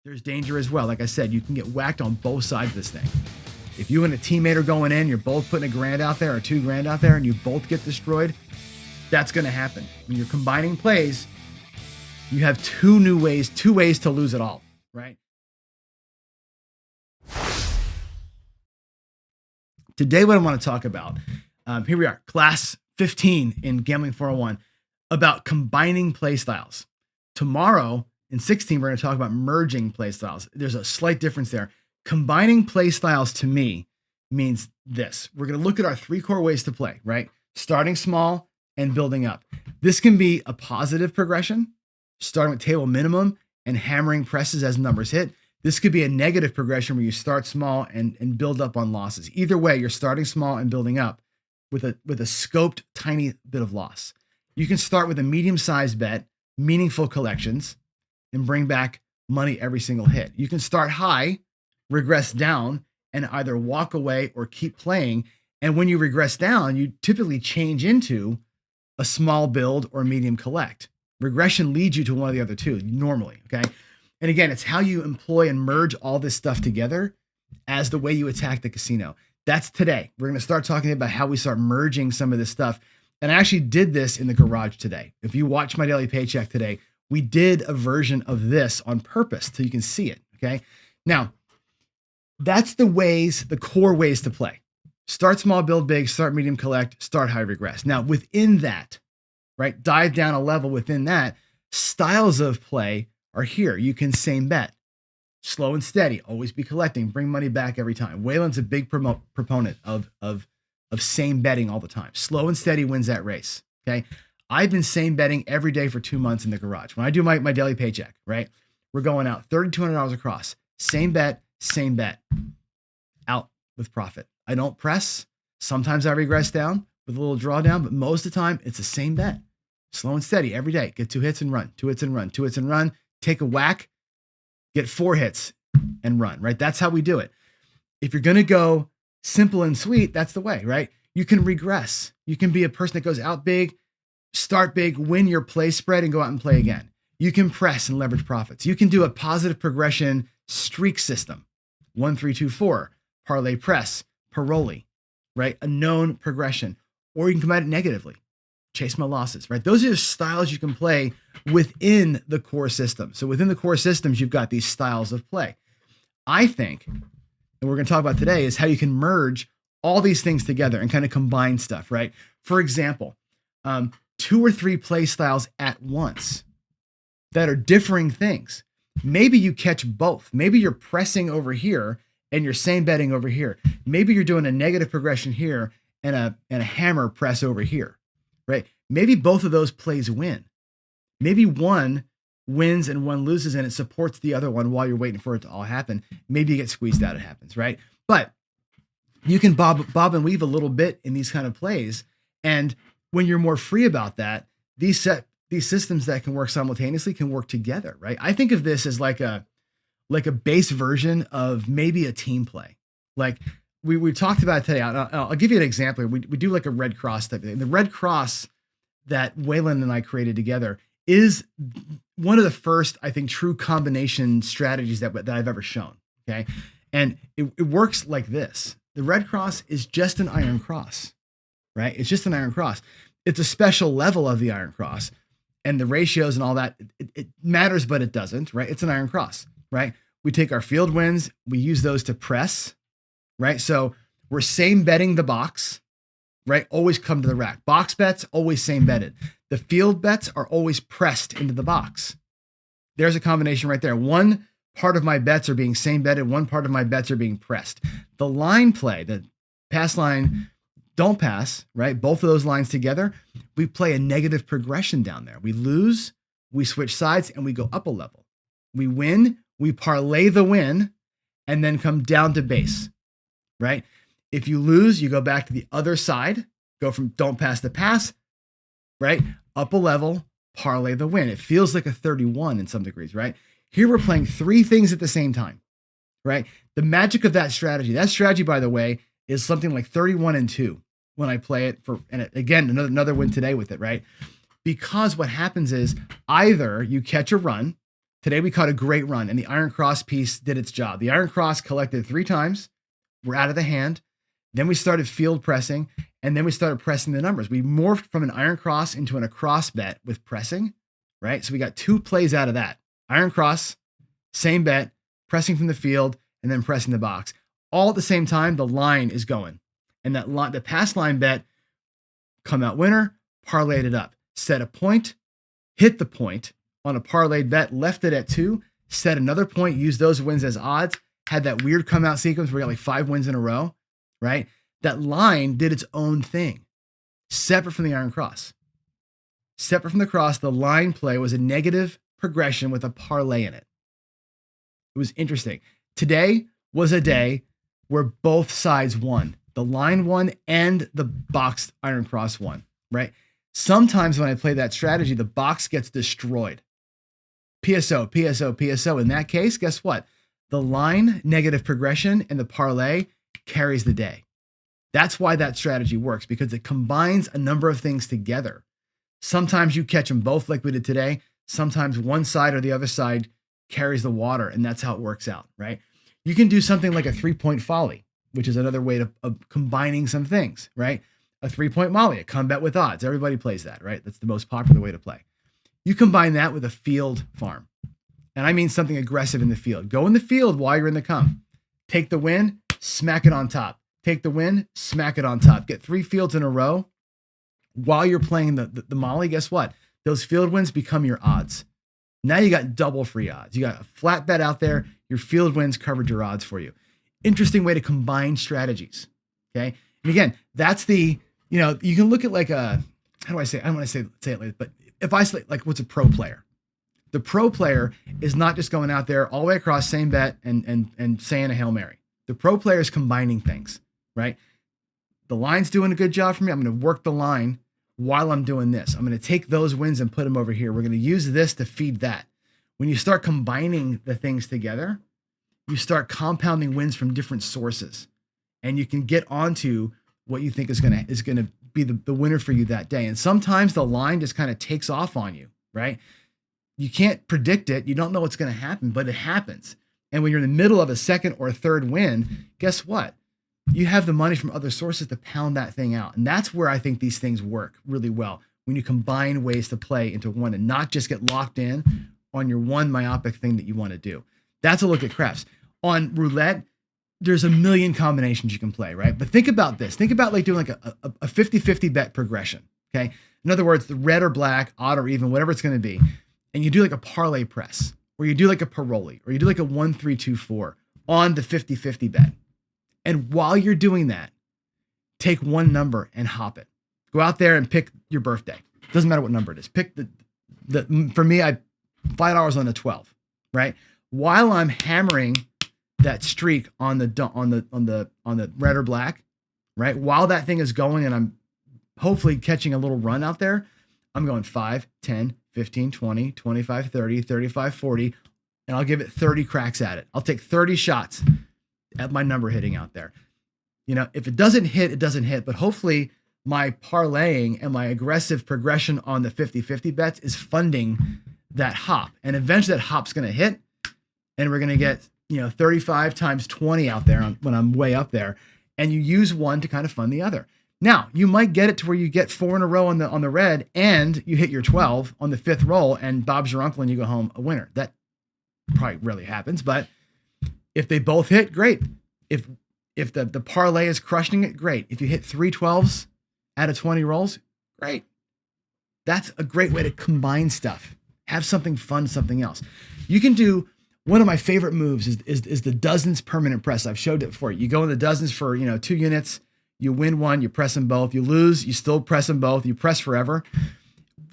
there's danger as well. Like I said, you can get whacked on both sides of this thing. If you and a teammate are going in, you're both putting $1,000 out there or $2,000 out there, and you both get destroyed, that's going to happen. When you're combining plays, you have two ways to lose it all, right? Today, what I want to talk about, here we are, class 15 in Gambling 401, about combining play styles. Tomorrow, in 16, we're going to talk about merging play styles. There's a slight difference there. Combining play styles to me means this. We're going to look at our 3 core ways to play, right? Starting small and building up. This can be a positive progression, starting with table minimum and hammering presses as numbers hit. This could be a negative progression where you start small and build up on losses. Either way, you're starting small and building up with a scoped tiny bit of loss. You can start with a medium-sized bet, meaningful collections, and bring back money every single hit. You can start high, regress down, and either walk away or keep playing. And when you regress down, you typically change into a small build or medium collect. Regression leads you to one of the other two normally, okay? And again, it's how you employ and merge all this stuff together as the way you attack the casino. That's today. We're going to start talking about how we start merging some of this stuff. And I actually did this in the garage today. If you watch my daily paycheck today, we did a version of this on purpose so you can see it, okay? Now, that's the core ways to play. Start small, build big, start medium, collect, start high, regress. Now, within that, right, dive down a level within that, styles of play are here. You can same bet, slow and steady, always be collecting, bring money back every time. Waylon's a big proponent of same betting all the time. Slow and steady wins that race, okay? I've been same betting every day for 2 months in the garage. When I do my daily paycheck, right, we're going out $3,200 across. Same bet, out with profit. I don't press. Sometimes I regress down with a little drawdown, but most of the time it's the same bet. Slow and steady every day. Get 2 hits and run, 2 hits and run, 2 hits and run, take a whack, get 4 hits and run, right? That's how we do it. If you're going to go simple and sweet, that's the way, right? You can regress. You can be a person that goes out big, start big, win your play spread, and go out and play again. You can press and leverage profits. You can do a positive progression streak system. 1, 3, 2, 4, parlay press, paroli, right? A known progression. Or you can come at it negatively. Chase my losses, right? Those are the styles you can play within the core system. So within the core systems, you've got these styles of play. I think, and we're going to talk about today, is how you can merge all these things together and kind of combine stuff, right? For example, 2 or 3 play styles at once that are differing things. Maybe you catch both. Maybe you're pressing over here and you're same betting over here. Maybe you're doing a negative progression here and a hammer press over here, right? Maybe both of those plays win. Maybe one wins and one loses and it supports the other one while you're waiting for it to all happen. Maybe you get squeezed out, it happens, right? But you can bob and weave a little bit in these kind of plays. And when you're more free about that, these systems that can work simultaneously can work together, right? I think of this as like a base version of maybe a team play. Like we talked about it today. I'll give you an example. We do like a red cross type of thing. The red cross that Waylon and I created together is one of the first, I think, true combination strategies that I've ever shown. Okay. And it works like this. The red cross is just an iron cross, right? It's just an iron cross. It's a special level of the iron cross, and the ratios and all that, it matters, but it doesn't, right? It's an iron cross, right? We take our field wins, we use those to press, right? So we're same betting the box, right? Always come to the rack. Box bets, always same betted. The field bets are always pressed into the box. There's a combination right there. One part of my bets are being same betted. One part of my bets are being pressed. The line play, the pass line, don't pass, right? Both of those lines together, we play a negative progression down there. We lose, we switch sides, and we go up a level. We win, we parlay the win, and then come down to base, right? If you lose, you go back to the other side, go from don't pass to pass, right? Up a level, parlay the win. It feels like a 31 in some degrees, right? Here we're playing 3 things at the same time, right? The magic of that strategy, by the way, is something like 31-2 when I play it and again, another win today with it, right? Because what happens is either you catch a run Today we caught a great run, and the Iron Cross piece did its job. The Iron Cross collected 3 times. We're out of the hand. Then we started field pressing, and then we started pressing the numbers. We morphed from an Iron Cross into an across bet with pressing, right? So we got 2 plays out of that. Iron Cross, same bet, pressing from the field, and then pressing the box. All at the same time, the line is going. And that line, the pass line bet, come out winner, parlayed it up. Set a point, hit the point on a parlayed bet, left it at 2, set another point, used those wins as odds, had that weird come out sequence where we got like 5 wins in a row, right? That line did its own thing, separate from the Iron Cross. Separate from the cross, the line play was a negative progression with a parlay in it. It was interesting. Today was a day where both sides won. The line won and the box Iron Cross won, right? Sometimes when I play that strategy, the box gets destroyed. PSO, PSO, PSO. In that case, guess what? The line, negative progression, and the parlay carries the day. That's why that strategy works, because it combines a number of things together. Sometimes you catch them both like we did today. Sometimes one side or the other side carries the water, and that's how it works out, right? You can do something like a 3-point folly, which is another way of combining some things, right? A 3-point molly, a come bet with odds. Everybody plays that, right? That's the most popular way to play. You combine that with a field farm. And I mean something aggressive in the field. Go in the field while you're in the come. Take the win, smack it on top. Take the win, smack it on top. Get 3 fields in a row while you're playing the molly. Guess what? Those field wins become your odds. Now you got double free odds. You got a flat bet out there. Your field wins covered your odds for you. Interesting way to combine strategies. Okay. And again, that's the, you can look at like a, how do I say, I don't want to say it like, but if I say like, what's a pro player? The pro player is not just going out there all the way across, same bet and saying a Hail Mary. The pro player is combining things, right? The line's doing a good job for me. I'm going to work the line while I'm doing this. I'm going to take those wins and put them over here. We're going to use this to feed that. When you start combining the things together, you start compounding wins from different sources, and you can get onto what you think is going to be the winner for you that day. And sometimes the line just kind of takes off on you, right? You can't predict it. You don't know what's going to happen, but it happens. And when you're in the middle of a second or third win, guess what? You have the money from other sources to pound that thing out. And that's where I think these things work really well, when you combine ways to play into one and not just get locked in on your one myopic thing that you want to do. That's a look at craps. On roulette, there's a million combinations you can play, right? But think about this. Think about like doing like a 50-50 bet progression, okay? In other words, the red or black, odd or even, whatever it's going to be. And you do like a parlay press, or you do like a paroli, or you do like a 1-3-2-4 on the 50-50 bet. And while you're doing that, take one number and hop it. Go out there and pick your birthday. Doesn't matter what number it is. Pick for me, I $5 on the 12, right? While I'm hammering that streak on the red or black, right? While that thing is going and I'm hopefully catching a little run out there, I'm going 5, 10, 15, 20, 25, 30, 35, 40, and I'll give it 30 cracks at it. I'll take 30 shots at my number hitting out there. If it doesn't hit, it doesn't hit, but hopefully my parlaying and my aggressive progression on the 50-50 bets is funding that hop. And eventually that hop's going to hit, and we're going to get, 35 times 20 out there when I'm way up there, and you use one to kind of fund the other. Now, you might get it to where you get 4 in a row on the red, and you hit your 12 on the 5th roll, and Bob's your uncle, and you go home a winner. That probably rarely happens, but if they both hit, great. If the parlay is crushing it, great. If you hit 3 12s out of 20 rolls, great. That's a great way to combine stuff. Have something fun, something else. You can do, one of my favorite moves is the dozens permanent press. I've showed it before. You go in the dozens for 2 units. You win one, you press them both. You lose, you still press them both. You press forever.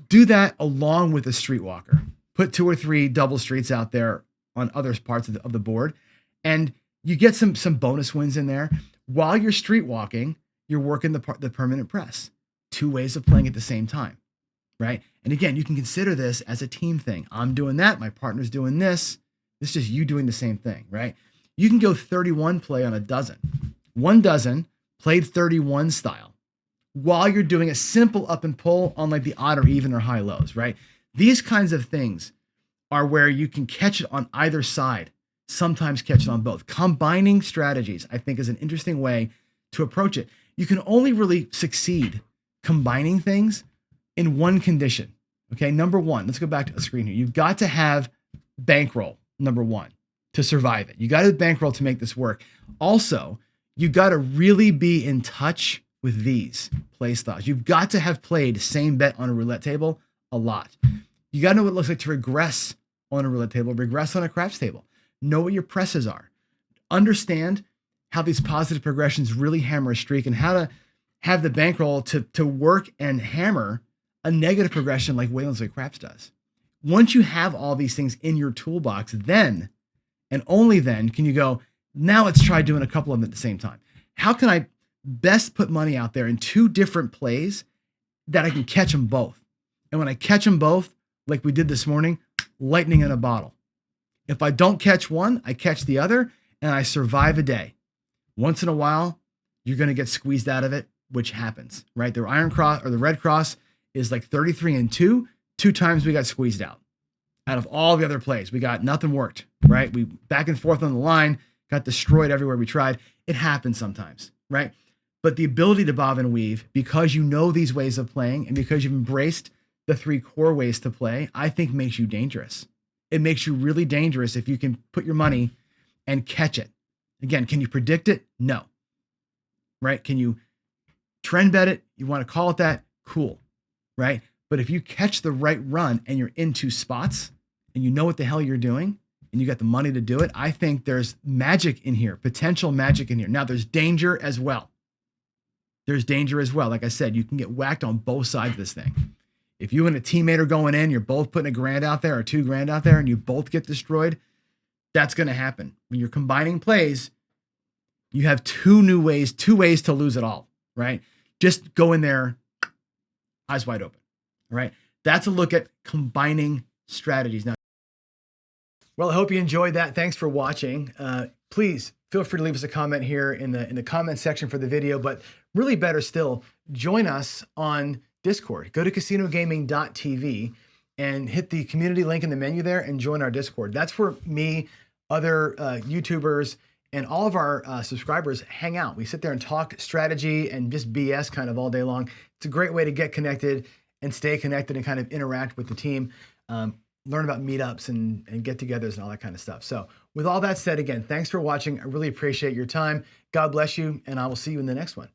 Do that along with a streetwalker. Put 2 or 3 double streets out there on other parts of the board, and you get some bonus wins in there. While you're streetwalking, you're working the permanent press. 2 ways of playing at the same time, right? And again, you can consider this as a team thing. I'm doing that. My partner's doing this. This is just you doing the same thing, right? You can go 31 play on a dozen. 1 dozen played 31 style while you're doing a simple up and pull on like the odd or even or high lows, right? These kinds of things are where you can catch it on either side, sometimes catch it on both. Combining strategies, I think, is an interesting way to approach it. You can only really succeed combining things in one condition. Okay, number one, let's go back to the screen here. You've got to have bankroll, number one, to survive it. You got to bankroll to make this work. Also, you got to really be in touch with these play styles. You've got to have played same bet on a roulette table a lot. You got to know what it looks like to regress on a roulette table, regress on a craps table. Know what your presses are. Understand how these positive progressions really hammer a streak and how to have the bankroll to work and hammer a negative progression like Wayland's Way Craps does. Once you have all these things in your toolbox, then and only then can you go, now let's try doing a couple of them at the same time. How can I best put money out there in two different plays that I can catch them both? And when I catch them both, like we did this morning, lightning in a bottle. If I don't catch one, I catch the other and I survive a day. Once in a while, you're going to get squeezed out of it, which happens, right? The iron cross or the red cross is like 33-2. 2 times we got squeezed out of all the other plays. We got nothing worked, right? We back and forth on the line, got destroyed everywhere we tried. It happens sometimes, right? But the ability to bob and weave, because you know these ways of playing and because you've embraced the 3 core ways to play, I think makes you dangerous. It makes you really dangerous if you can put your money and catch it. Again, can you predict it? No. Right? Can you trend bet it? You want to call it that? Cool. Right? But if you catch the right run and you're in 2 spots and you know what the hell you're doing and you got the money to do it, I think there's magic in here, potential magic in here. Now there's danger as well. There's danger as well. Like I said, you can get whacked on both sides of this thing. If you and a teammate are going in, you're both putting $1,000 out there or $2,000 out there and you both get destroyed, that's going to happen. When you're combining plays, you have 2 ways to lose it all, right? Just go in there, eyes wide open, right? That's a look at combining strategies. Now, well, I hope you enjoyed that. Thanks for watching. Please feel free to leave us a comment here in the comment section for the video, but really better still, join us on Discord. Go to casinogaming.tv and hit the community link in the menu there and join our Discord. That's where me, other YouTubers, and all of our subscribers hang out. We sit there and talk strategy and just BS kind of all day long. It's a great way to get connected and stay connected and kind of interact with the team, learn about meetups and get-togethers and all that kind of stuff. So with all that said, again, thanks for watching. I really appreciate your time. God bless you, and I will see you in the next one.